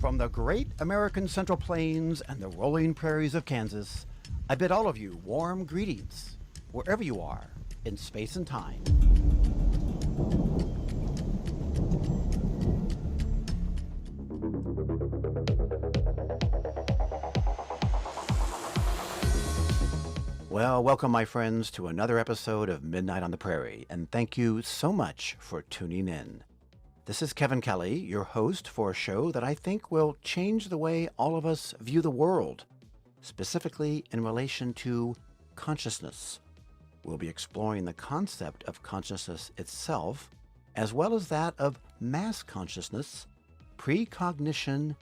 From the great American Central Plains and the rolling prairies of Kansas, I bid all of you warm greetings, wherever you are in space and time. Well, welcome, my friends, to another episode of Midnight on the Prairie, and thank you so much for tuning in. This is Kevin Kelly, your host for a show that I think will change the way all of us view the world, specifically in relation to consciousness. We'll be exploring the concept of consciousness itself, as well as that of mass consciousness, precognition,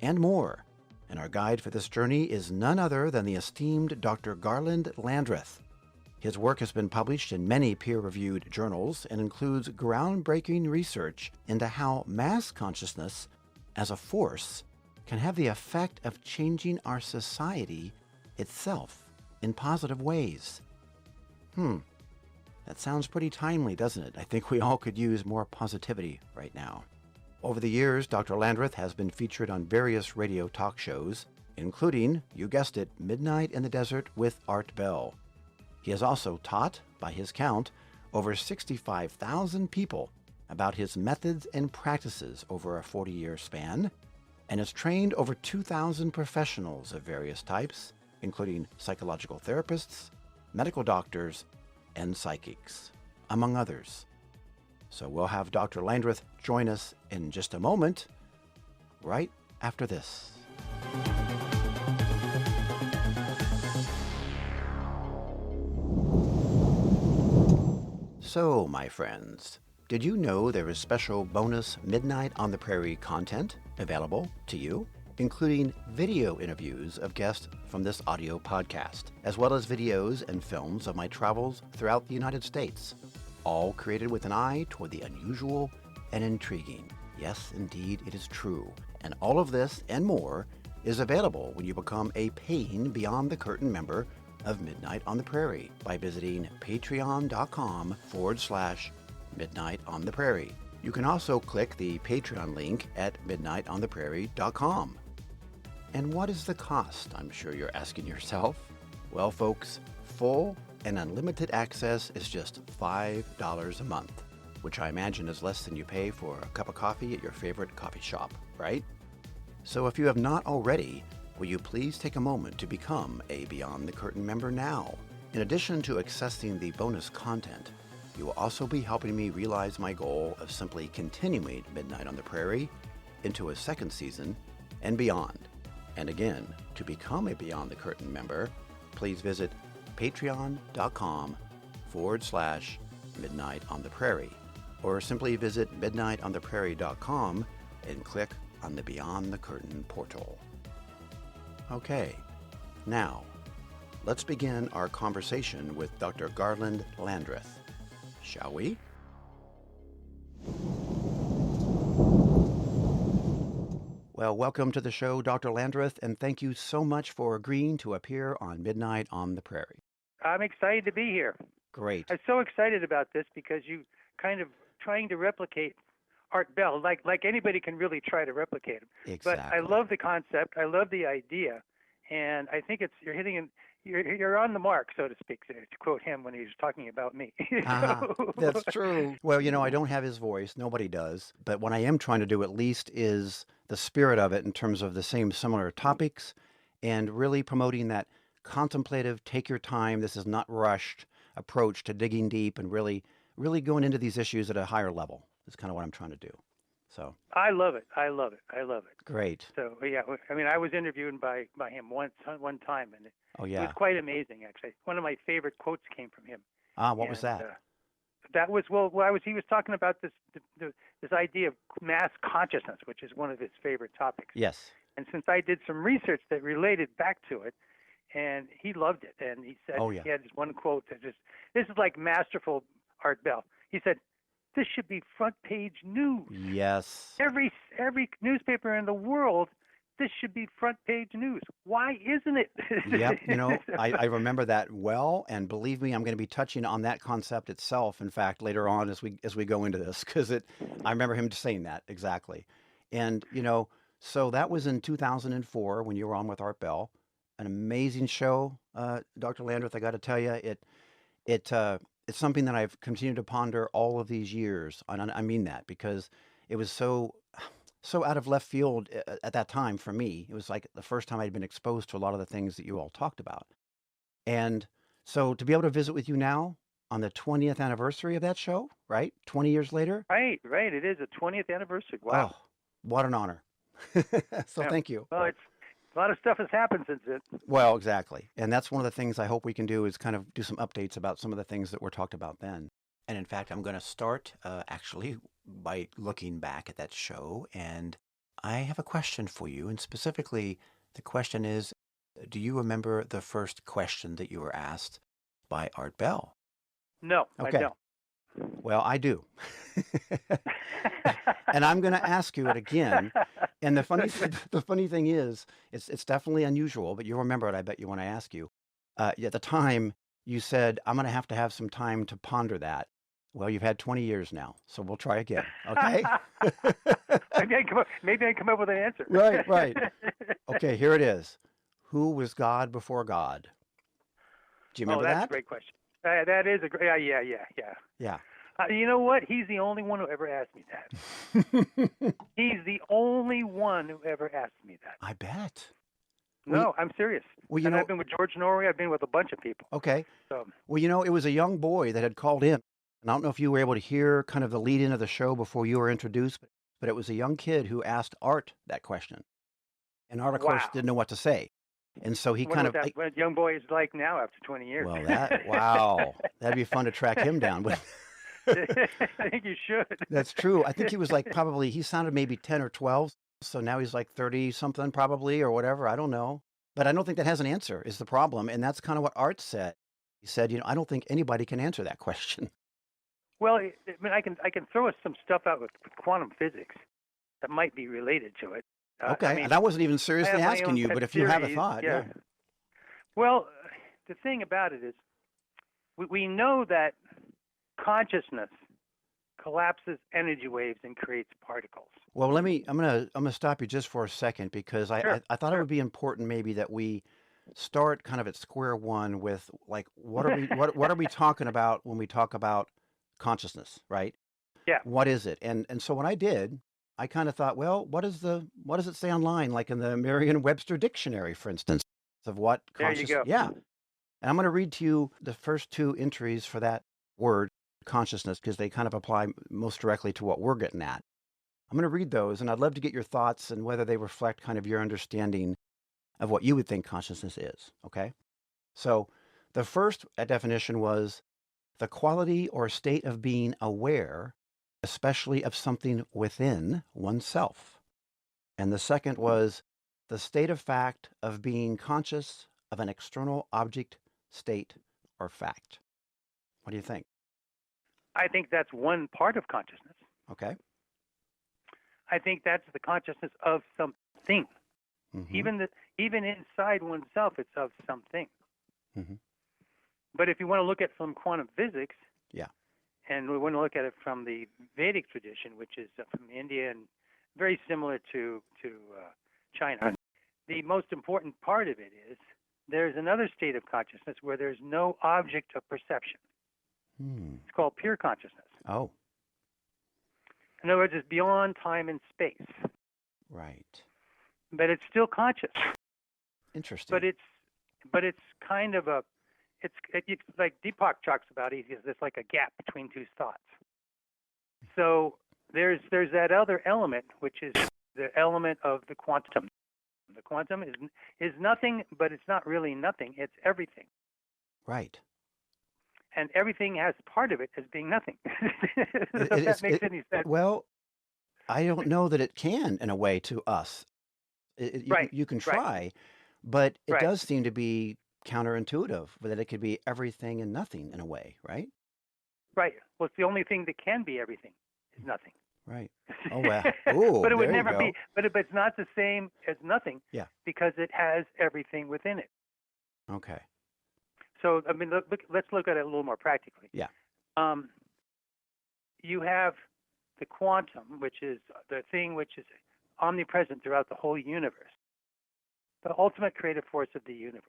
and more. And our guide for this journey is none other than the esteemed Dr. Garland Landrith. His work has been published in many peer-reviewed journals and includes groundbreaking research into how mass consciousness, as a force, can have the effect of changing our society itself in positive ways. That sounds pretty timely, doesn't it? I think we all could use more positivity right now. Over the years, Dr. Landrith has been featured on various radio talk shows, including, you guessed it, Midnight in the Desert with Art Bell. He has also taught, by his count, over 65,000 people about his methods and practices over a 40-year span, and has trained over 2,000 professionals of various types, including psychological therapists, medical doctors, and psychics, among others. So we'll have Dr. Landrith join us in just a moment, right after this. So, my friends, did you know there is special bonus Midnight on the Prairie content available to you, including video interviews of guests from this audio podcast, as well as videos and films of my travels throughout the United States, all created with an eye toward the unusual and intriguing. Yes, indeed, it is true. And all of this and more is available when you become a paying Beyond the Curtain member of Midnight on the Prairie by visiting patreon.com/Midnight on the Prairie. You can also click the Patreon link at midnightontheprairie.com. And what is the cost, I'm sure you're asking yourself? Well, folks, full and unlimited access is just $5 a month, which I imagine is less than you pay for a cup of coffee at your favorite coffee shop, right? So if you have not already, will you please take a moment to become a Beyond the Curtain member now? In addition to accessing the bonus content, you will also be helping me realize my goal of simply continuing Midnight on the Prairie into a second season and beyond. And again, to become a Beyond the Curtain member, please visit patreon.com/Midnight on the Prairie, or simply visit midnightontheprairie.com and click on the Beyond the Curtain portal. Okay, now, let's begin our conversation with Dr. Garland Landrith, shall we? Well, welcome to the show, Dr. Landrith, and thank you so much for agreeing to appear on Midnight on the Prairie. I'm excited to be here. Great. I'm so excited about this because you kind of trying to replicate Art Bell, like anybody can really try to replicate him. Exactly. But I love the concept. I love the idea, and I think you're on the mark, so to speak, to quote him when he was talking about me. That's true. Well, I don't have his voice. Nobody does. But what I am trying to do at least is the spirit of it in terms of the same similar topics and really promoting that contemplative, take your time, this is not rushed approach to digging deep and really going into these issues at a higher level. That's kind of what I'm trying to do. So I love it. Great. So yeah, I mean, I was interviewed by him one time, and it was quite amazing. Actually, one of my favorite quotes came from him. What was that? That was he was talking about this idea of mass consciousness, which is one of his favorite topics. Yes. And since I did some research that related back to it, and he loved it, and he said he had this one quote that this is like masterful Art Bell. He said, "This should be front page news." Yes. Every newspaper in the world, this should be front page news. Why isn't it? Yep. I remember that well, and believe me, I'm going to be touching on that concept itself. In fact, later on as we go into this, because I remember him saying that exactly. And So that was in 2004 when you were on with Art Bell. An amazing show, Dr. Landrith. I got to tell you, it's something that I've continued to ponder all of these years. And I mean that because it was so out of left field at that time for me. It was like the first time I'd been exposed to a lot of the things that you all talked about. And so to be able to visit with you now on the 20th anniversary of that show, right? 20 years later. Right. It is a 20th anniversary. Wow. Oh, what an honor. So yeah. thank you. Well, it's a lot of stuff has happened since then. Well, exactly. And that's one of the things I hope we can do is kind of do some updates about some of the things that were talked about then. And in fact, I'm going to start actually by looking back at that show. And I have a question for you. And specifically, the question is, do you remember the first question that you were asked by Art Bell? No, okay. I don't. Well, I do. And I'm going to ask you it again. And the funny thing is, it's definitely unusual, but you'll remember it, I bet you, when I ask you. At the time, you said, I'm going to have some time to ponder that. Well, you've had 20 years now, so we'll try again, okay? Maybe I come up with an answer. Right. Okay, here it is. Who was God before God? Do you remember that? That's a great question. That is a great, Yeah. You know what? He's the only one who ever asked me that. He's the only one who ever asked me that. I bet. No, I'm serious. Well, I've been with George Norrie. I've been with a bunch of people. Okay. So. Well, it was a young boy that had called in. And I don't know if you were able to hear kind of the lead-in of the show before you were introduced, but it was a young kid who asked Art that question. And Art, of course, didn't know what to say. And so he kind of... What a young boy is like now after 20 years. Well, wow. That'd be fun to track him down. But I think you should. That's true. I think he was like he sounded maybe 10 or 12. So now he's like 30 something probably or whatever. I don't know. But I don't think that has an answer is the problem. And that's kind of what Art said. He said, I don't think anybody can answer that question. Well, I can throw us some stuff out with quantum physics that might be related to it. Okay. And I wasn't even seriously asking you, but if you have a thought. Yeah. Well, the thing about it is we know that consciousness collapses energy waves and creates particles. Well, I'm gonna stop you just for a second because I thought it would be important maybe that we start kind of at square one with like what are we talking about when we talk about consciousness, right? Yeah. What is it? And so when I did, I kind of thought, well, what does it say online, like in the Merriam-Webster dictionary, for instance, of what consciousness? There you go. Yeah. And I'm going to read to you the first two entries for that word, consciousness, because they kind of apply most directly to what we're getting at. I'm going to read those, and I'd love to get your thoughts and whether they reflect kind of your understanding of what you would think consciousness is, okay? So the first definition was the quality or state of being aware, especially of something within oneself. And the second was the state of fact of being conscious of an external object, state, or fact. What do you think? I think that's one part of consciousness. Okay. I think that's the consciousness of something. Mm-hmm. Even inside oneself, it's of something. Mm-hmm. But if you want to look at it from quantum physics, yeah, and we want to look at it from the Vedic tradition, which is from India and very similar to China, the most important part of it is there's another state of consciousness where there's no object of perception. It's called pure consciousness. Oh. In other words, it's beyond time and space. Right. But it's still conscious. Interesting. But it's kind of it's like Deepak talks about it. There's like a gap between two thoughts. So there's that other element, which is the element of the quantum. The quantum is nothing, but it's not really nothing. It's everything. Right. And everything has part of it as being nothing. If that makes any sense. Well, I don't know that it can in a way to us. You can try, but it does seem to be counterintuitive that it could be everything and nothing in a way, right? Right. Well, it's the only thing that can be everything is nothing. Right. Oh, wow. Ooh, but it would there never you go. be. But it's not the same as nothing. Yeah. Because it has everything within it. Okay. So I mean, let's look at it a little more practically. Yeah. You have the quantum, which is the thing which is omnipresent throughout the whole universe, the ultimate creative force of the universe.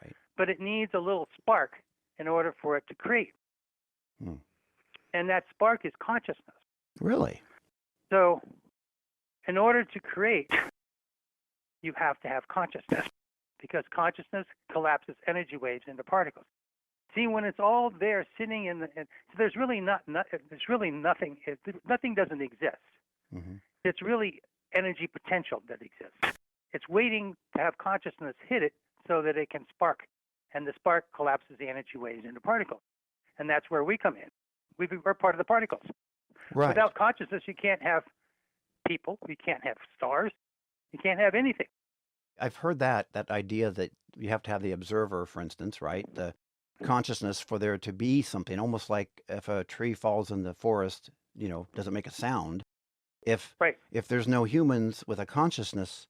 Right. But it needs a little spark in order for it to create. And that spark is consciousness. Really? So in order to create, you have to have consciousness, because consciousness collapses energy waves into particles. See, when it's all there sitting in the, so there's really nothing. Nothing doesn't exist. It's really energy potential that exists. It's waiting to have consciousness hit it so that it can spark, and the spark collapses the energy waves into particles, and that's where we come in. We're part of the particles. Right. Without consciousness, you can't have people. You can't have stars. You can't have anything. I've heard that idea that you have to have the observer, for instance, right? The consciousness for there to be something, almost like if a tree falls in the forest, doesn't make a sound. If there's no humans with a consciousness,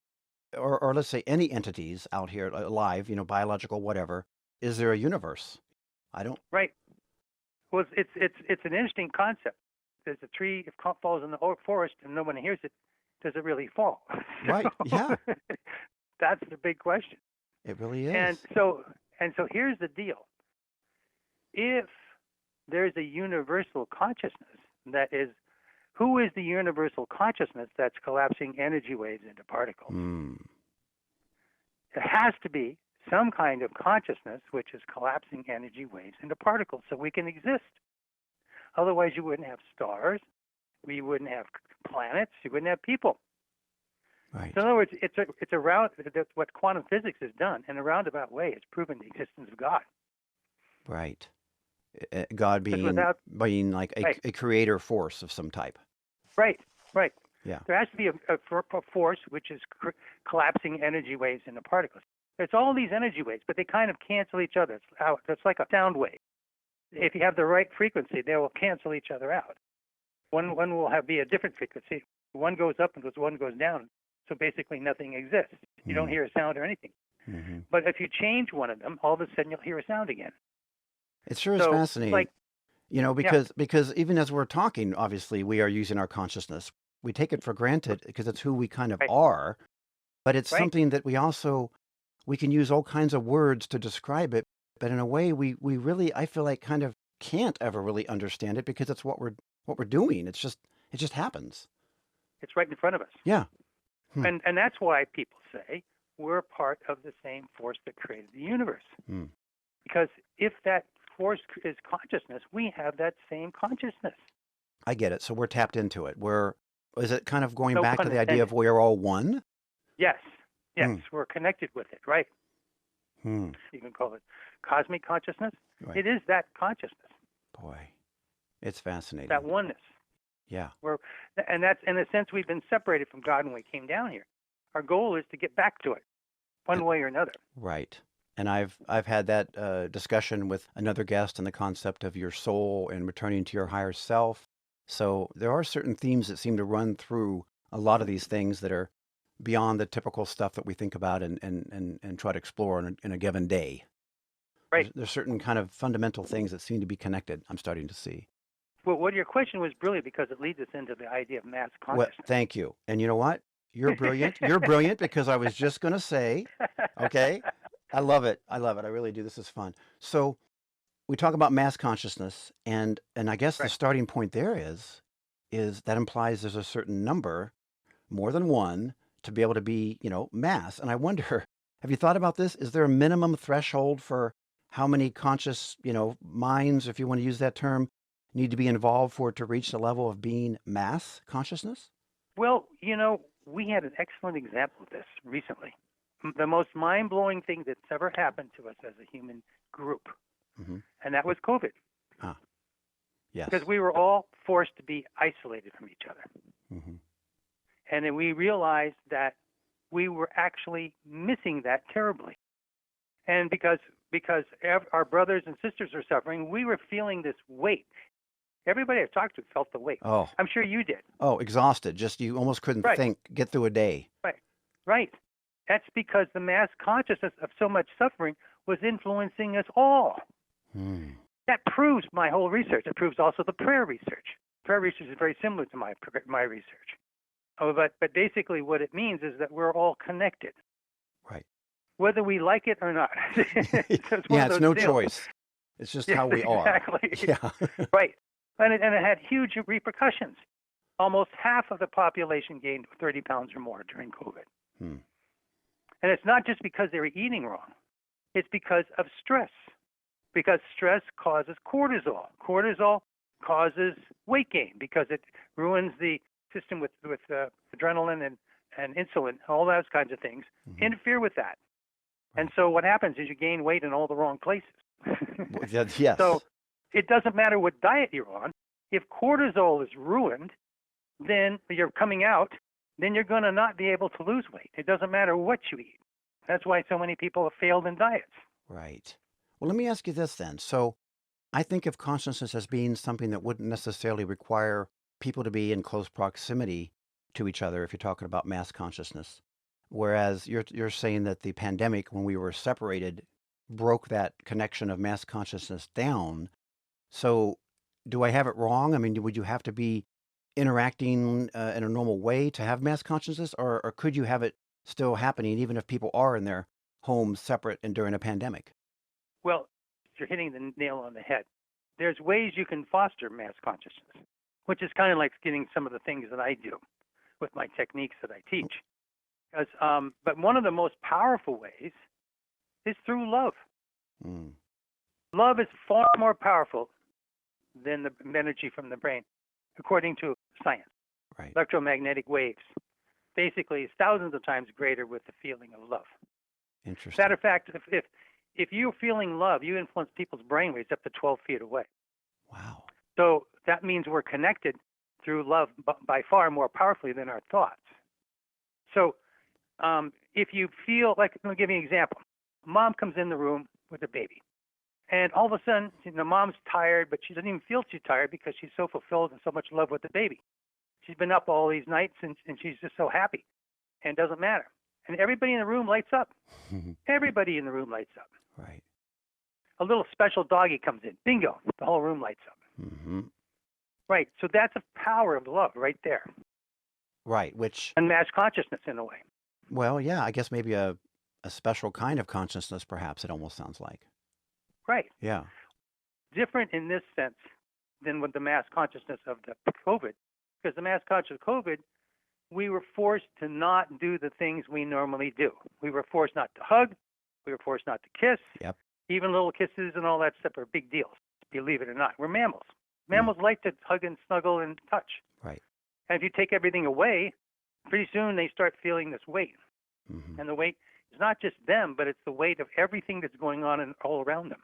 or let's say any entities out here alive, biological, whatever, is there a universe? I don't. Right. Well, it's an interesting concept. There's a tree, if it falls in the forest and no one hears it, does it really fall? Right. Yeah. That's the big question. It really is. And so here's the deal. If there's a universal consciousness, that is, who is the universal consciousness that's collapsing energy waves into particles? It has to be some kind of consciousness which is collapsing energy waves into particles so we can exist. Otherwise, you wouldn't have stars, you wouldn't have planets, you wouldn't have people. Right. So in other words, it's a round. That's what quantum physics has done. In a roundabout way, it's proven the existence of God. Right. God being like a creator force of some type. Right. Yeah. There has to be a force which is collapsing energy waves into particles. There's all these energy waves, but they kind of cancel each other. It's like a sound wave. If you have the right frequency, they will cancel each other out. One will be a different frequency. One goes up and one goes down. So basically nothing exists. You don't hear a sound or anything. But if you change one of them, all of a sudden you'll hear a sound again. It sure is fascinating. Because even as we're talking, obviously we are using our consciousness. We take it for granted because it's who we kind of are. But it's something that we can use all kinds of words to describe it. But in a way, we really, I feel like, kind of can't ever really understand it because it's what we're doing. It just happens. It's right in front of us. Yeah. And that's why people say we're part of the same force that created the universe. Because if that force is consciousness, we have that same consciousness. I get it. So we're tapped into it. Is it kind of going back to the intended. idea of we're all one? Yes. We're connected with it, right? You can call it cosmic consciousness. Right. It is that consciousness. Boy, it's fascinating. That oneness. Yeah. And that's, in a sense, we've been separated from God when we came down here. Our goal is to get back to it, one way or another. Right. And I've had that discussion with another guest on the concept of your soul and returning to your higher self. So there are certain themes that seem to run through a lot of these things that are beyond the typical stuff that we think about and try to explore in a given day. Right. There's certain kind of fundamental things that seem to be connected, I'm starting to see. Well, your question was brilliant because it leads us into the idea of mass consciousness. Well, thank you. And you know what? You're brilliant. You're brilliant because I was just going to say, okay, I love it. I really do. This is fun. So we talk about mass consciousness, and I guess the starting point there is that implies there's a certain number, more than one, to be able to be, mass. And I wonder, have you thought about this? Is there a minimum threshold for how many conscious, minds, if you want to use that term, need to be involved for it to reach the level of being mass consciousness? Well, we had an excellent example of this recently. The most mind-blowing thing that's ever happened to us as a human group, and that was COVID. Yes. Because we were all forced to be isolated from each other. And then we realized that we were actually missing that terribly. And because our brothers and sisters were suffering, we were feeling this weight. Everybody I've talked to felt the weight. Oh. I'm sure you did. Oh, exhausted. Just you almost couldn't get through a day. Right. That's because the mass consciousness of so much suffering was influencing us all. That proves my whole research. It proves also the prayer research. Prayer research is very similar to my research. But basically what it means is that we're all connected. Right. Whether we like it or not. It's no choice. It's just how we are. Exactly. Yeah. Right. And it had huge repercussions. Almost half of the population gained 30 pounds or more during COVID. Hmm. And it's not just because they were eating wrong. It's because of stress. Because stress causes cortisol. Cortisol causes weight gain because it ruins the system with adrenaline and insulin, all those kinds of things interfere with that. Right. And so what happens is you gain weight in all the wrong places. Yes. So it doesn't matter what diet you're on. If cortisol is ruined, then you're coming out, then you're going to not be able to lose weight. It doesn't matter what you eat. That's why so many people have failed in diets. Right. Well, let me ask you this then. So I think of consciousness as being something that wouldn't necessarily require people to be in close proximity to each other if you're talking about mass consciousness. Whereas you're saying that the pandemic, when we were separated, broke that connection of mass consciousness down. So do I have it wrong? I mean, would you have to be interacting in a normal way to have mass consciousness, or could you have it still happening even if people are in their homes separate and during a pandemic? Well, you're hitting the nail on the head. There's ways you can foster mass consciousness, which is kind of like getting some of the things that I do with my techniques that I teach. But one of the most powerful ways is through love. Mm. Love is far more powerful than the energy from the brain, according to science. Right. Electromagnetic waves. Basically, it's thousands of times greater with the feeling of love. Interesting. Matter of fact, if you're feeling love, you influence people's brainwaves up to 12 feet away. Wow. So that means we're connected through love by far more powerfully than our thoughts. So if you feel like, let me give you an example. Mom comes in the room with a baby. And all of a sudden, mom's tired, but she doesn't even feel she's tired because she's so fulfilled and so much love with the baby. She's been up all these nights, and she's just so happy. And it doesn't matter. And everybody in the room lights up. Everybody in the room lights up. Right. A little special doggy comes in. Bingo. The whole room lights up. Mm-hmm. Right. So that's a power of love right there. Right. Which... And mass consciousness in a way. Well, yeah, I guess maybe a special kind of consciousness, perhaps, it almost sounds like. Right. Yeah. Different in this sense than with the mass consciousness of the COVID. Because the mass consciousness of COVID, we were forced to not do the things we normally do. We were forced not to hug. We were forced not to kiss. Yep. Even little kisses and all that stuff are big deals, believe it or not. We're mammals. Mammals like to hug and snuggle and touch. Right. And if you take everything away, pretty soon they start feeling this weight. Mm-hmm. And the weight is not just them, but it's the weight of everything that's going on all around them.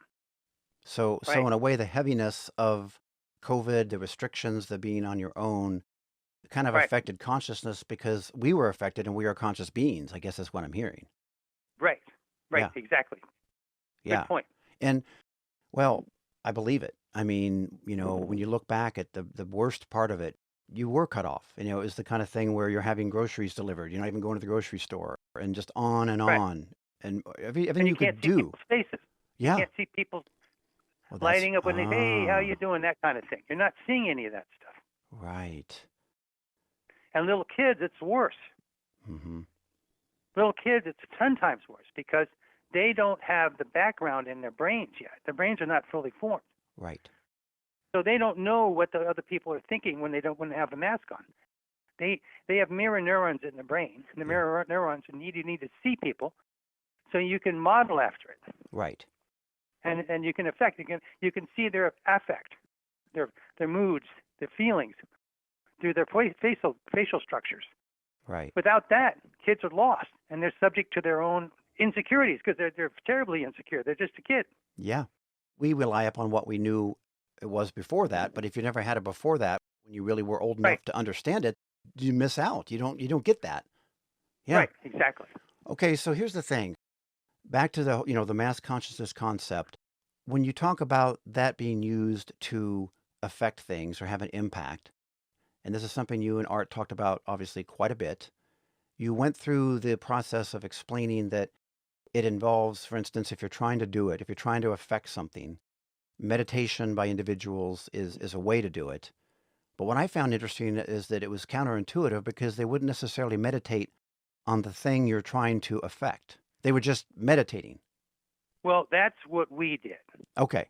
So in a way, the heaviness of COVID, the restrictions, the being on your own, kind of affected consciousness because we were affected and we are conscious beings, I guess is what I'm hearing. Right. Yeah. Exactly. Yeah. Good point. And, well, I believe it. I mean, when you look back at the worst part of it, you were cut off. It was the kind of thing where you're having groceries delivered. You're not even going to the grocery store and just on and on. And everything you could do. You can't see people's faces. Yeah. You can't see people lighting up when they, hey, how you doing, that kind of thing. You're not seeing any of that stuff. Right. And little kids, it's worse. Mm-hmm. Little kids, it's 10 times worse because they don't have the background in their brains yet. Their brains are not fully formed. Right. So they don't know what the other people are thinking when they have the mask on. They have mirror neurons in the brain. And the mirror neurons you need to see people so you can model after it. Right. And you can affect. You can see their affect, their moods, their feelings through their facial structures. Right. Without that, kids are lost and they're subject to their own insecurities because they're terribly insecure. They're just a kid. Yeah. We rely upon what we knew it was before that, but if you never had it before that, when you really were old enough to understand it, you miss out. You don't get that. Yeah. Right. Exactly. Okay. So here's the thing. Back to the mass consciousness concept. When you talk about that being used to affect things or have an impact, and this is something you and Art talked about obviously quite a bit, you went through the process of explaining that it involves, for instance, if you're trying to affect something, meditation by individuals is a way to do it. But what I found interesting is that it was counterintuitive because they wouldn't necessarily meditate on the thing you're trying to affect. They were just meditating. Well, that's what we did. Okay.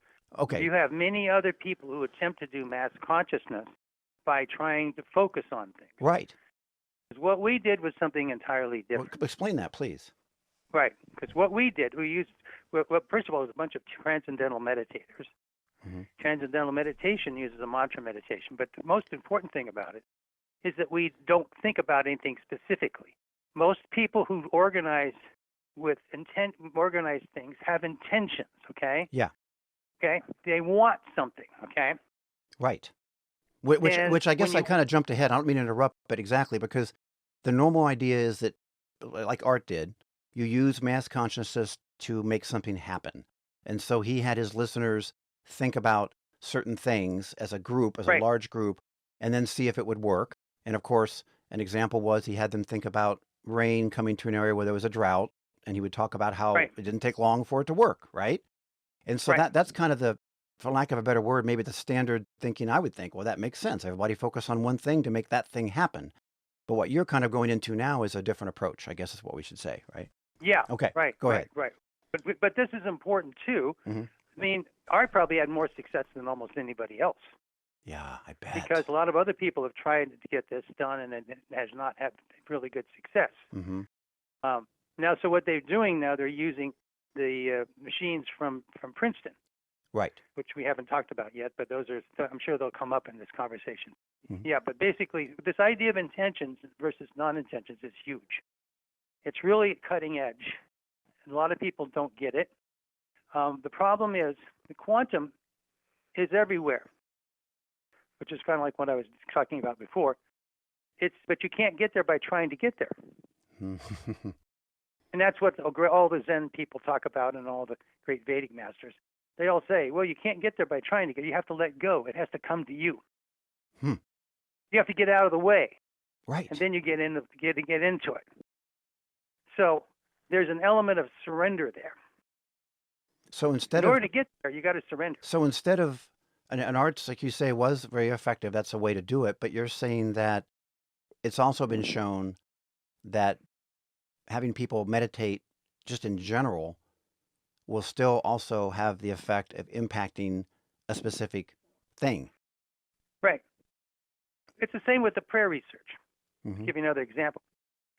You have many other people who attempt to do mass consciousness by trying to focus on things. Right. Because what we did was something entirely different. Well, explain that, please. Right. Because what we did, we used, well, first of all, it was a bunch of transcendental meditators. Mm-hmm. Transcendental meditation uses a mantra meditation, but the most important thing about it is that we don't think about anything specifically. Most people who organize with intent, organize things have intentions, okay? Yeah. Okay? They want something, okay? Right. Which I guess I kind of jumped ahead. I don't mean to interrupt, but exactly, because the normal idea is that, like Art did, you use mass consciousness to make something happen. And so he had his listeners think about certain things as a group, as a large group, and then see if it would work. And of course, an example was he had them think about rain coming to an area where there was a drought, and he would talk about how it didn't take long for it to work, right? And so that's kind of the, for lack of a better word, maybe the standard thinking. I would think, well, that makes sense. Everybody focus on one thing to make that thing happen. But what you're kind of going into now is a different approach, I guess is what we should say, right? Yeah. Okay. Right. Go ahead. Right. But this is important too. Mm-hmm. I mean, Art probably had more success than almost anybody else. Yeah, I bet. Because a lot of other people have tried to get this done and it has not had really good success. Mm-hmm. Now, so what they're doing now, they're using the machines from Princeton. Right. Which we haven't talked about yet, but those are, I'm sure they'll come up in this conversation. Mm-hmm. Yeah, but basically, this idea of intentions versus non-intentions is huge. It's really cutting edge. A lot of people don't get it. The problem is the quantum is everywhere, which is kind of like what I was talking about before. But you can't get there by trying to get there. And that's what all the Zen people talk about and all the great Vedic masters. They all say, well, you can't get there by trying to get. You have to let go. It has to come to you. You have to get out of the way. Right. And then you get into it. So there's an element of surrender there. So in order to get there, you got to surrender. So instead of an arts, like you say, was very effective. That's a way to do it. But you're saying that it's also been shown that having people meditate just in general will still also have the effect of impacting a specific thing. Right. It's the same with the prayer research. Mm-hmm. I'll give you another example.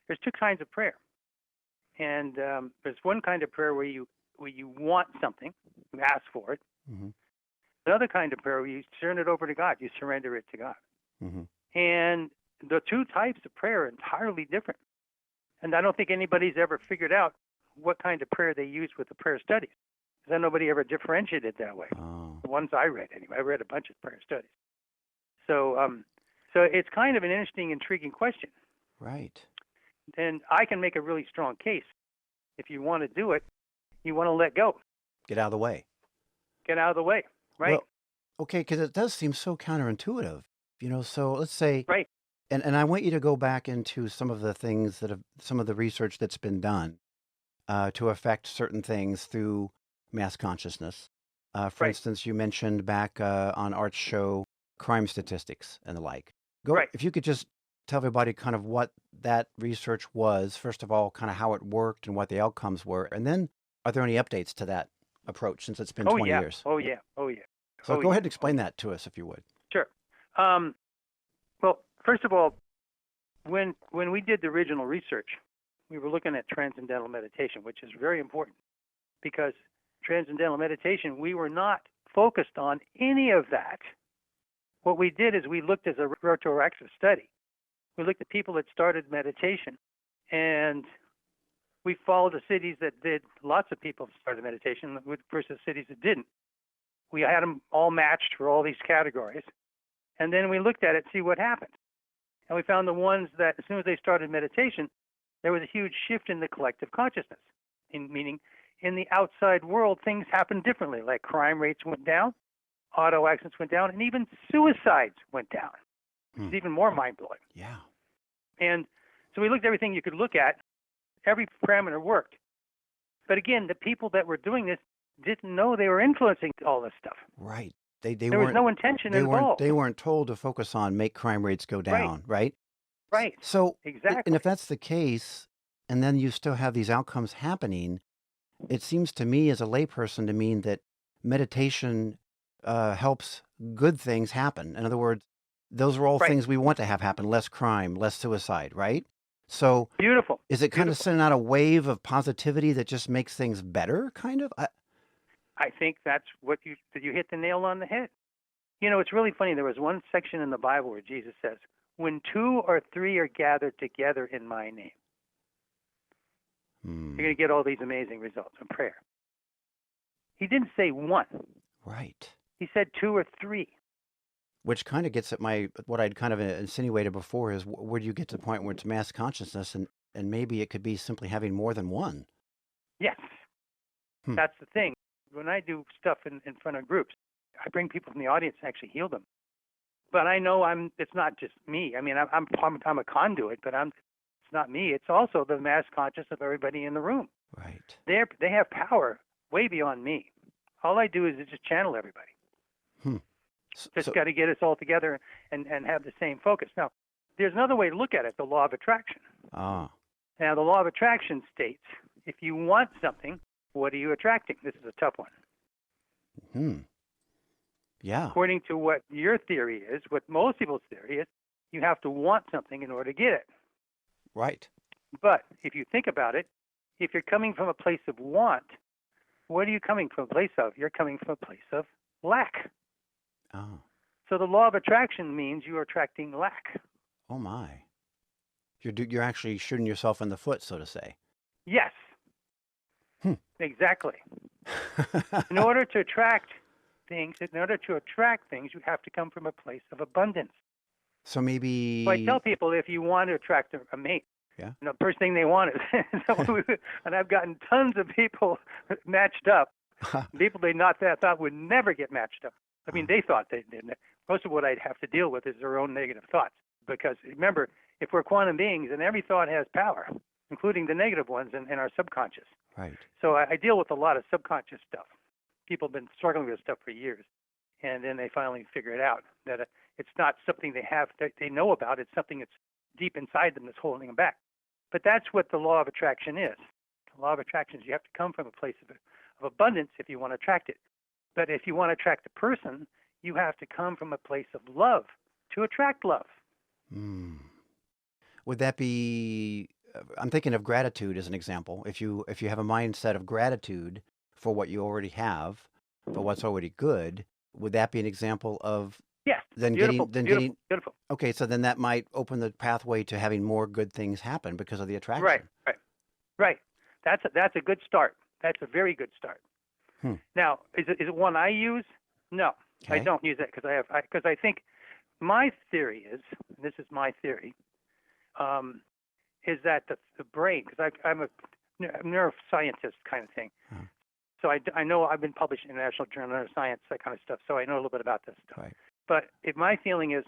There's two kinds of prayer. And there's one kind of prayer where you want something, you ask for it. Mm-hmm. Another kind of prayer where you turn it over to God, you surrender it to God. Mm-hmm. And the two types of prayer are entirely different. And I don't think anybody's ever figured out what kind of prayer they use with the prayer studies. Because nobody ever differentiated that way. Oh. The ones I read, anyway. I read a bunch of prayer studies. So it's kind of an interesting, intriguing question. Right. And I can make a really strong case. If you want to do it, you want to let go. Get out of the way. Get out of the way, right? Well, okay, because it does seem so counterintuitive. So let's say... Right. And I want you to go back into some of the things some of the research that's been done to affect certain things through mass consciousness. For instance, you mentioned back on Art's show, crime statistics and the like. If you could just tell everybody kind of what that research was, first of all, kind of how it worked and what the outcomes were. And then are there any updates to that approach since it's been 20 years? Oh, yeah. So go ahead and explain that to us, if you would. Sure. Well, first of all, when we did the original research, we were looking at transcendental meditation, which is very important because transcendental meditation, we were not focused on any of that. What we did is we looked as a retroactive study. We looked at people that started meditation, and we followed the cities that did. Lots of people started meditation versus cities that didn't. We had them all matched for all these categories, and then we looked at it to see what happened. And we found the ones that, as soon as they started meditation, there was a huge shift in the collective consciousness, meaning in the outside world, things happened differently, like crime rates went down, auto accidents went down, and even suicides went down. It's even more mind-blowing. Yeah. And so we looked at everything you could look at. Every parameter worked. But again, the people that were doing this didn't know they were influencing all this stuff. Right. There was no intention involved. They weren't told to focus on make crime rates go down, right? Right. So, exactly. And if that's the case, and then you still have these outcomes happening, it seems to me as a layperson to mean that meditation helps good things happen. In other words, those are all things we want to have happen: less crime, less suicide, right? So beautiful. Is it kind of sending out a wave of positivity that just makes things better, kind of? I think that's what you hit the nail on the head. You know, it's really funny. There was one section in the Bible where Jesus says, "When 2 or 3 are gathered together in my name, you're going to get all these amazing results in prayer." He didn't say 1. Right. He said 2 or 3. Which kind of gets at what I'd kind of insinuated before is where do you get to the point where it's mass consciousness and maybe it could be simply having more than one. Yes. That's the thing. When I do stuff in front of groups, I bring people from the audience and actually heal them. But I know it's not just me. I mean, I'm a conduit, but it's not me. It's also the mass conscious of everybody in the room. Right. They have power way beyond me. All I do is just channel everybody. Just got to get us all together and have the same focus. Now, there's another way to look at it, the law of attraction. Now, the law of attraction states, if you want something, what are you attracting? This is a tough one. Yeah. According to what your theory is, what most people's theory is, you have to want something in order to get it. Right. But if you think about it, if you're coming from a place of want, what are you coming from a place of? You're coming from a place of lack. Oh. So the law of attraction means you are attracting lack. Oh my. You're actually shooting yourself in the foot, so to say. Yes. Exactly. In order to attract things, you have to come from a place of abundance. So maybe. So I tell people, if you want to attract a mate, the first thing they want is, and I've gotten tons of people matched up, people they thought would never get matched up. I mean, they thought they didn't. Most of what I'd have to deal with is their own negative thoughts. Because remember, if we're quantum beings, then every thought has power, including the negative ones in our subconscious. Right. So I deal with a lot of subconscious stuff. People have been struggling with this stuff for years, and then they finally figure it out that it's not something they know about. It's something that's deep inside them that's holding them back. But that's what the law of attraction is. The law of attraction is you have to come from a place of abundance if you want to attract it. But if you want to attract a person, you have to come from a place of love to attract love. Would that be? I'm thinking of gratitude as an example. If you have a mindset of gratitude for what you already have, for what's already good, would that be an example of? Yes. Beautiful. Beautiful. Okay, so then that might open the pathway to having more good things happen because of the attraction. Right. That's a good start. That's a very good start. Now, is it one I use? No, I don't use it because I think my theory is, and this is my theory, is that the brain, because I'm a neuroscientist kind of thing. So I know I've been published in the National Journal of Neuroscience, that kind of stuff, so I know a little bit about this stuff. Right. But my feeling is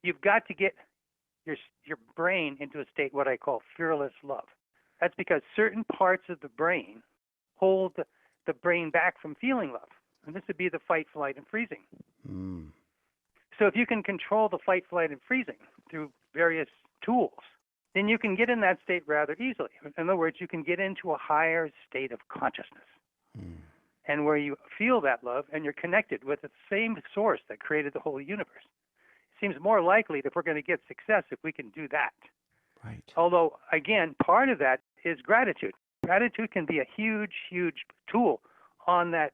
you've got to get your brain into a state what I call fearless love. That's because certain parts of the brain hold the brain back from feeling love. And this would be the fight, flight, and freezing. So if you can control the fight, flight, and freezing through various tools, then you can get in that state rather easily. In other words, you can get into a higher state of consciousness. And where you feel that love and you're connected with the same source that created the whole universe. It seems more likely that we're going to get success if we can do that. Right. Although, again, part of that is gratitude. Gratitude can be a huge, huge tool on that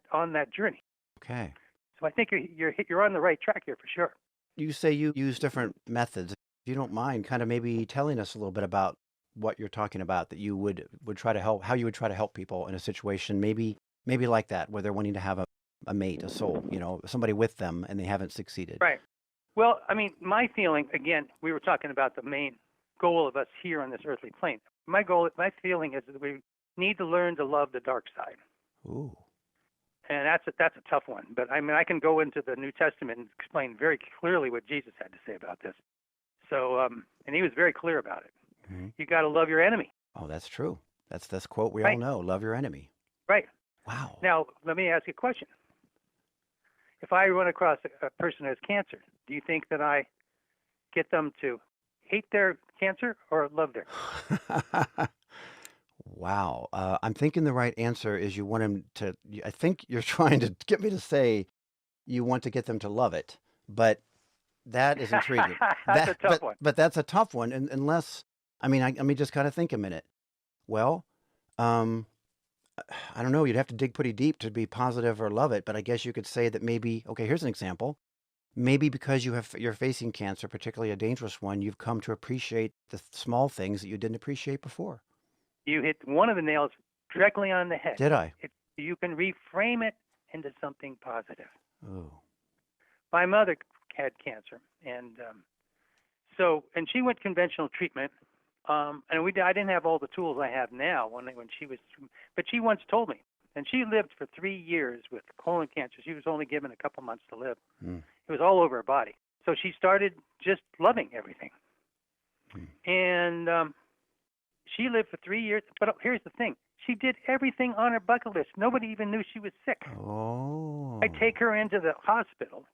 journey. Okay. So I think you're on the right track here for sure. You say you use different methods. If you don't mind, kind of maybe telling us a little bit about what you're talking about that you would try to help, how you would try to help people in a situation maybe like that, where they're wanting to have a mate, a soul, somebody with them, and they haven't succeeded. Right. Well, I mean, my feeling, again, we were talking about the main goal of us here on this earthly plane. My feeling is that we need to learn to love the dark side. Ooh. And that's a tough one. But I mean, I can go into the New Testament and explain very clearly what Jesus had to say about this. So, and he was very clear about it. You got to love your enemy. Oh, that's true. That's this quote we all know: "Love your enemy." Right. Wow. Now, let me ask you a question. if I run across a person who has cancer, do you think that I get them to hate their cancer or love their cancer? Wow. I'm thinking the right answer is you want him to, I think you're trying to get me to say you want to get them to love it, but that is intriguing. That's a tough one. But that's a tough one, and unless, I mean, let me just kind of think a minute. Well, um, I don't know. You'd have to dig pretty deep to be positive or love it, but I guess you could say that maybe, okay, here's an example. Maybe because you're facing cancer, particularly a dangerous one, you've come to appreciate the small things that you didn't appreciate before. You hit one of the nails directly on the head. Did I? You can reframe it into something positive. Oh. My mother had cancer, and and she went conventional treatment. And I didn't have all the tools I have now when she was, but she once told me, and she lived for 3 years with colon cancer. She was only given a couple months to live. It was all over her body. So she started just loving everything. And she lived for 3 years. But here's the thing. She did everything on her bucket list. Nobody even knew she was sick. Oh. I take her into the hospital,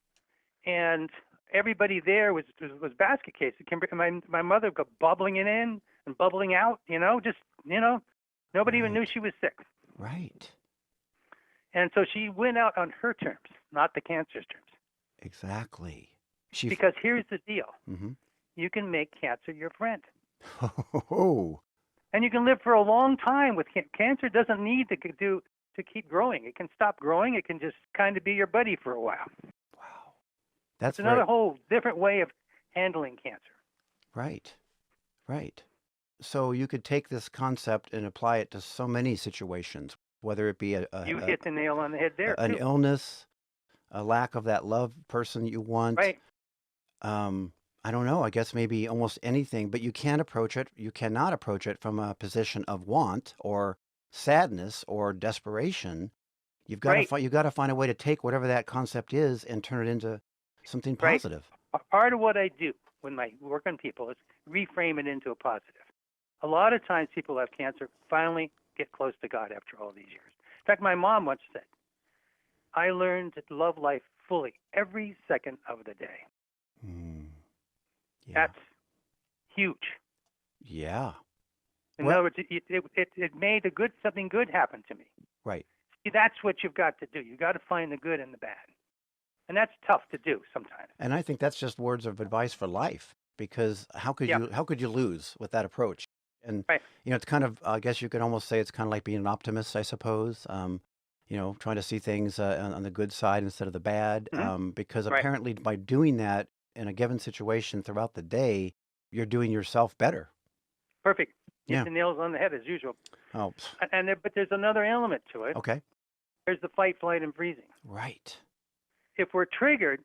and everybody there was basket cases. My mother would go bubbling it in and bubbling out, nobody even knew she was sick. Right. And so she went out on her terms, not the cancer's terms. Exactly. Because here's the deal. Mm-hmm. You can make cancer your friend. Oh. And you can live for a long time with cancer. Doesn't need to keep growing. It can stop growing. It can just kind of be your buddy for a while. Wow. That's another whole different way of handling cancer. Right. Right. So you could take this concept and apply it to so many situations, whether it be you hit the nail on the head there. An illness, a lack of that loved person you want. Right. I don't know. I guess maybe almost anything, but you cannot approach it from a position of want or sadness or desperation. You've got to find a way to take whatever that concept is and turn it into something positive. Right. Part of what I do when I work on people is reframe it into a positive. A lot of times people who have cancer finally get close to God after all these years. In fact, my mom once said, I learned to love life fully every second of the day. Yeah. That's huge. Yeah. In other words, it made something good happen to me. Right. See, that's what you've got to do. You've got to find the good and the bad. And that's tough to do sometimes. And I think that's just words of advice for life, because how could you lose with that approach? And it's kind of, I guess you could almost say it's kind of like being an optimist, I suppose. Trying to see things on the good side instead of the bad. Because apparently by doing that in a given situation throughout the day, you're doing yourself better. Perfect. Hit the nails on the head as usual. Oh. But there's another element to it. Okay. There's the fight, flight, and freezing. Right. If we're triggered,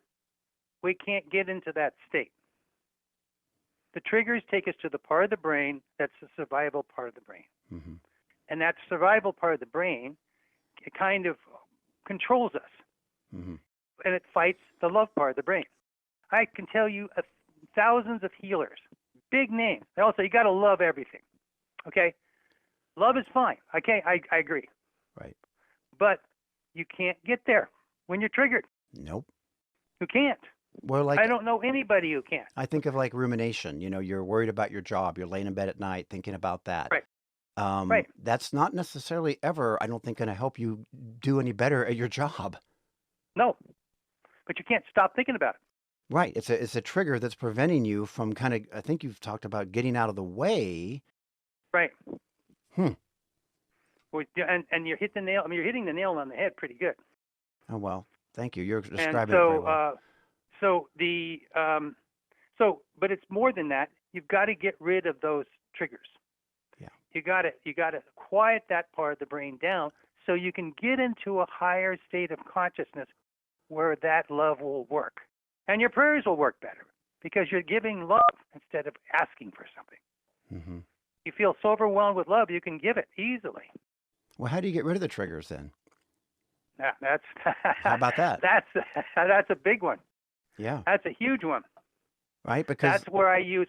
we can't get into that state. The triggers take us to the part of the brain that's the survival part of the brain. Mm-hmm. And that survival part of the brain, it kind of controls us. Mm-hmm. And it fights the love part of the brain. I can tell you thousands of healers, big names. They all say you got to love everything. Okay? Love is fine. Okay, I agree. Right. But you can't get there when you're triggered. Nope. You can't. Well, I don't know anybody who can't. I think of like rumination. You're worried about your job. You're laying in bed at night thinking about that. Right. That's not necessarily ever, I don't think, going to help you do any better at your job. No. But you can't stop thinking about it. Right. It's a trigger that's preventing you from kind of, I think you've talked about getting out of the way. Right. Well, and you're hitting the nail on the head pretty good. Oh, well, thank you. You're describing it very well. But it's more than that. You've got to get rid of those triggers. Yeah. You got to quiet that part of the brain down so you can get into a higher state of consciousness where that love will work. And your prayers will work better because you're giving love instead of asking for something. Mm-hmm. You feel so overwhelmed with love, you can give it easily. Well, how do you get rid of the triggers then? That's how about that? That's a big one. Yeah. That's a huge one. Right, because that's where I use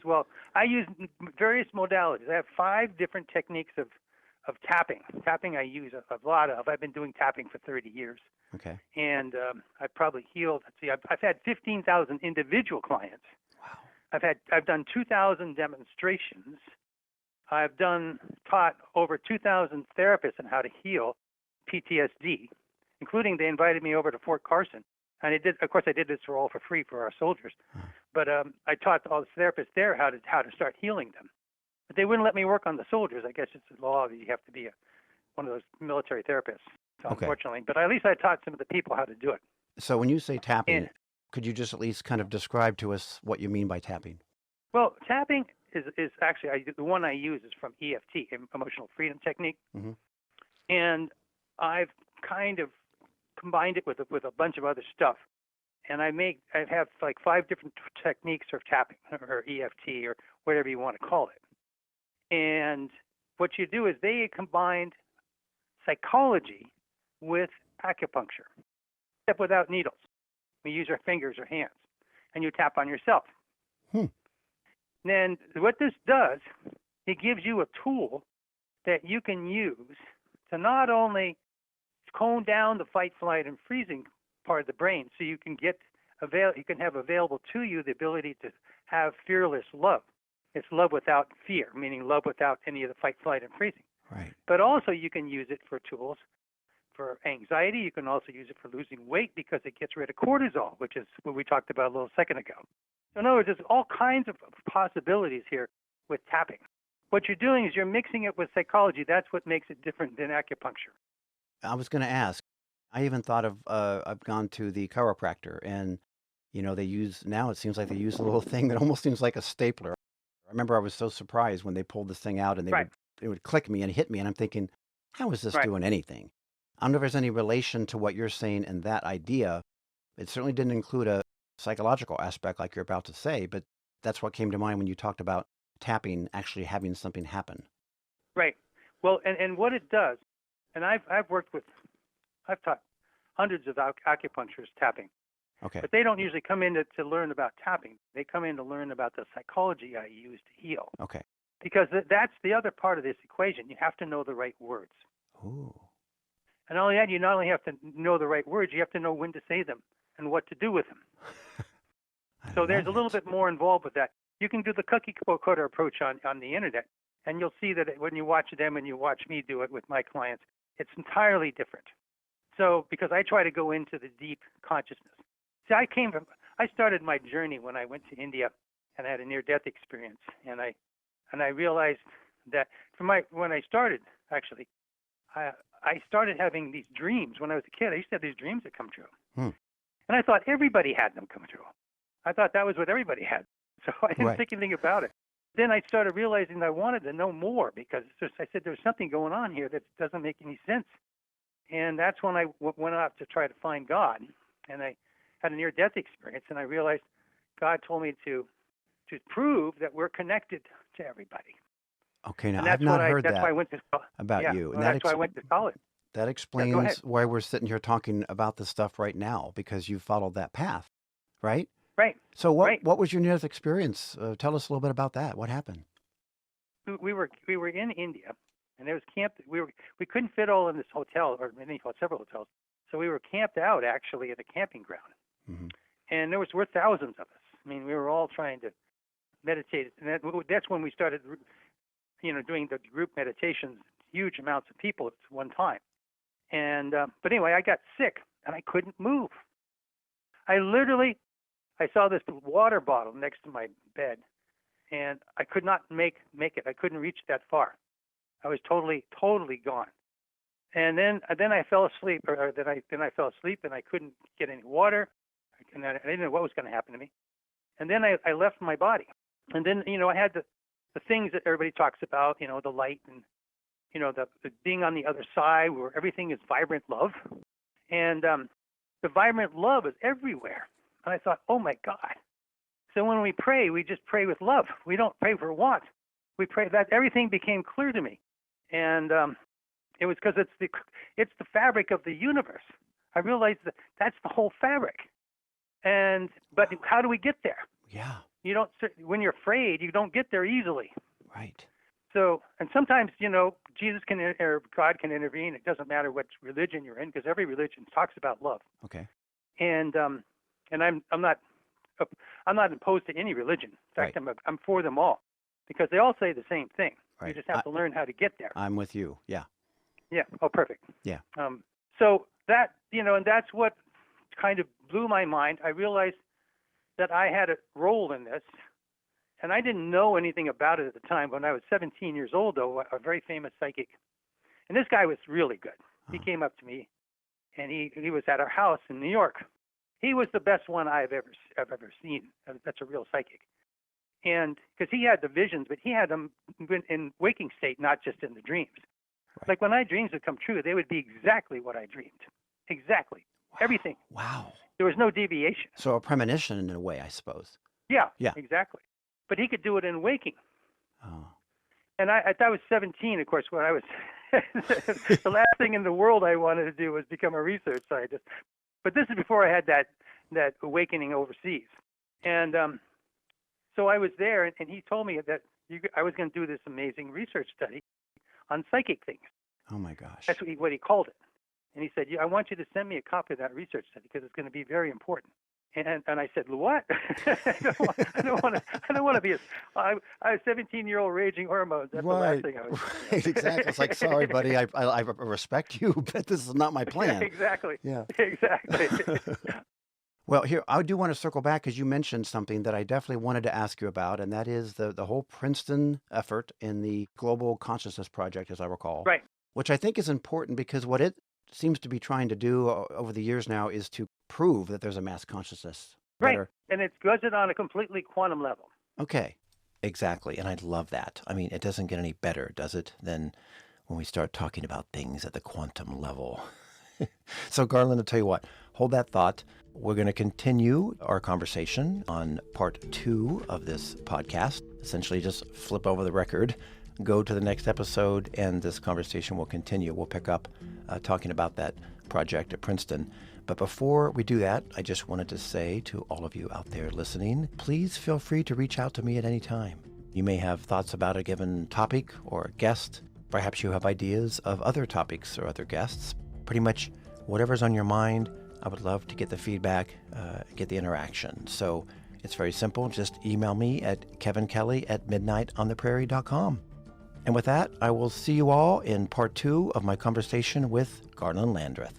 various modalities. I have 5 different techniques tapping. Tapping I use a lot of. I've been doing tapping for 30 years. Okay. And I've probably healed. Let's see, I've had 15,000 individual clients. Wow. I've done 2,000 demonstrations. I've taught over 2,000 therapists on how to heal PTSD, including they invited me over to Fort Carson. And of course, I did this all for free for our soldiers. But I taught all the therapists there how to start healing them. But they wouldn't let me work on the soldiers. I guess it's a law that you have to be one of those military therapists, unfortunately. But at least I taught some of the people how to do it. So when you say tapping, could you just at least kind of describe to us what you mean by tapping? Well, tapping is actually, the one I use is from EFT, Emotional Freedom Technique. Mm-hmm. And I've kind of combined it with a bunch of other stuff. And I have like 5 different techniques of tapping, or EFT, or whatever you want to call it. And what you do is they combined psychology with acupuncture, except without needles. We use our fingers or hands, and you tap on yourself. Then what this does, it gives you a tool that you can use to not only tone down the fight, flight, and freezing part of the brain, so you can have available to you the ability to have fearless love. It's love without fear, meaning love without any of the fight, flight, and freezing. Right. But also you can use it for tools for anxiety. You can also use it for losing weight because it gets rid of cortisol, which is what we talked about a little second ago. So in other words, there's all kinds of possibilities here with tapping. What you're doing is you're mixing it with psychology. That's what makes it different than acupuncture. I was going to ask, I even thought of, I've gone to the chiropractor, and, it seems like they use a little thing that almost seems like a stapler. I remember I was so surprised when they pulled this thing out and it would click me and hit me, and I'm thinking, how is this doing anything? I don't know if there's any relation to what you're saying and that idea. It certainly didn't include a psychological aspect like you're about to say, but that's what came to mind when you talked about tapping actually having something happen. Right. Well, and what it does, and I've taught hundreds of acupuncturists tapping. Okay. But they don't usually come in to learn about tapping. They come in to learn about the psychology I use to heal. Okay. Because that's the other part of this equation. You have to know the right words. Ooh. And not only that, you not only have to know the right words, you have to know when to say them and what to do with them. So there's a little bit more involved with that. You can do the cookie cutter approach on the internet, and you'll see that when you watch them and you watch me do it with my clients, it's entirely different. So because I try to go into the deep consciousness. See, I started my journey when I went to India and I had a near-death experience, and I realized that when I started, actually, I started having these dreams when I was a kid. I used to have these dreams that come true. And I thought everybody had them come true. I thought that was what everybody had. So I didn't think anything about it. Then I started realizing I wanted to know more because I said there's something going on here that doesn't make any sense. And that's when I went out to try to find God. And I had a near-death experience, and I realized God told me to prove that we're connected to everybody. Okay, now I've not heard that why I went to, about you. And that's why I went to college. That explains why we're sitting here talking about this stuff right now, because you followed that path, right? Right. So what was your near-death experience? Tell us a little bit about that. What happened? We were in India, and there was camp. We couldn't fit all in this hotel or several hotels, so we were camped out actually at a camping ground. Mm-hmm. And there were thousands of us. I mean, we were all trying to meditate, and that's when we started, doing the group meditations. Huge amounts of people at one time. And but anyway, I got sick and I couldn't move. I saw this water bottle next to my bed, and I could not make it. I couldn't reach that far. I was totally gone. And then I fell asleep, then I fell asleep, and I couldn't get any water, and I didn't know what was going to happen to me. And then I left my body, and then I had the things that everybody talks about, the light and the being on the other side where everything is vibrant love, and the vibrant love is everywhere. And I thought, oh my God! So when we pray, we just pray with love. We don't pray for want. We pray that everything became clear to me, and it was because it's the fabric of the universe. I realized that's the whole fabric. But how do we get there? Yeah. When you're afraid, you don't get there easily. Right. So, and sometimes, Jesus can or God can intervene. It doesn't matter what religion you're in, because every religion talks about love. Okay. And I'm not opposed to any religion. In fact, right. I'm for them all, because they all say the same thing. Right. You just have to learn how to get there. I'm with you. Yeah. Yeah. Oh, perfect. Yeah. So that, and that's what kind of blew my mind. I realized that I had a role in this. And I didn't know anything about it at the time. When I was 17 years old, though, a very famous psychic, and this guy was really good. He came up to me, and he was at our house in New York. He was the best one I've ever seen. That's a real psychic. And because he had the visions, but he had them in waking state, not just in the dreams. Right. Like when my dreams would come true, they would be exactly what I dreamed. Exactly. Wow. Everything. Wow. There was no deviation. So a premonition in a way, I suppose. Yeah. Yeah. Exactly. But he could do it in waking. Oh. And I was 17, of course, when I was the last thing in the world I wanted to do was become a research scientist. But this is before I had that awakening overseas. And so I was there, and he told me that I was going to do this amazing research study on psychic things. Oh, my gosh. That's what he called it. And he said, I want you to send me a copy of that research study because it's going to be very important. And I said, what? I don't want to be I was 17-year-old raging hormones. That's right, the last thing I was. Right, exactly. It's like, sorry, buddy, I respect you, but this is not my plan. Exactly. Yeah. Exactly. Well, here, I do want to circle back because you mentioned something that I definitely wanted to ask you about, and that is the whole Princeton effort in the Global Consciousness Project, as I recall. Right. Which I think is important because what it seems to be trying to do over the years now is to prove that there's a mass consciousness. Right. And it does it on a completely quantum level. Okay. Exactly. And I love that. I mean, it doesn't get any better, does it, than when we start talking about things at the quantum level. So, Garland, I'll tell you what, hold that thought. We're going to continue our conversation on part 2 of this podcast. Essentially, just flip over the record, go to the next episode, and this conversation will continue. We'll pick up talking about that project at Princeton. But before we do that, I just wanted to say to all of you out there listening, please feel free to reach out to me at any time. You may have thoughts about a given topic or a guest. Perhaps you have ideas of other topics or other guests. Pretty much whatever's on your mind, I would love to get the feedback, get the interaction. So it's very simple. Just email me at kevinkelly@midnightontheprairie.com. And with that, I will see you all in part 2 of my conversation with Garland Landrith.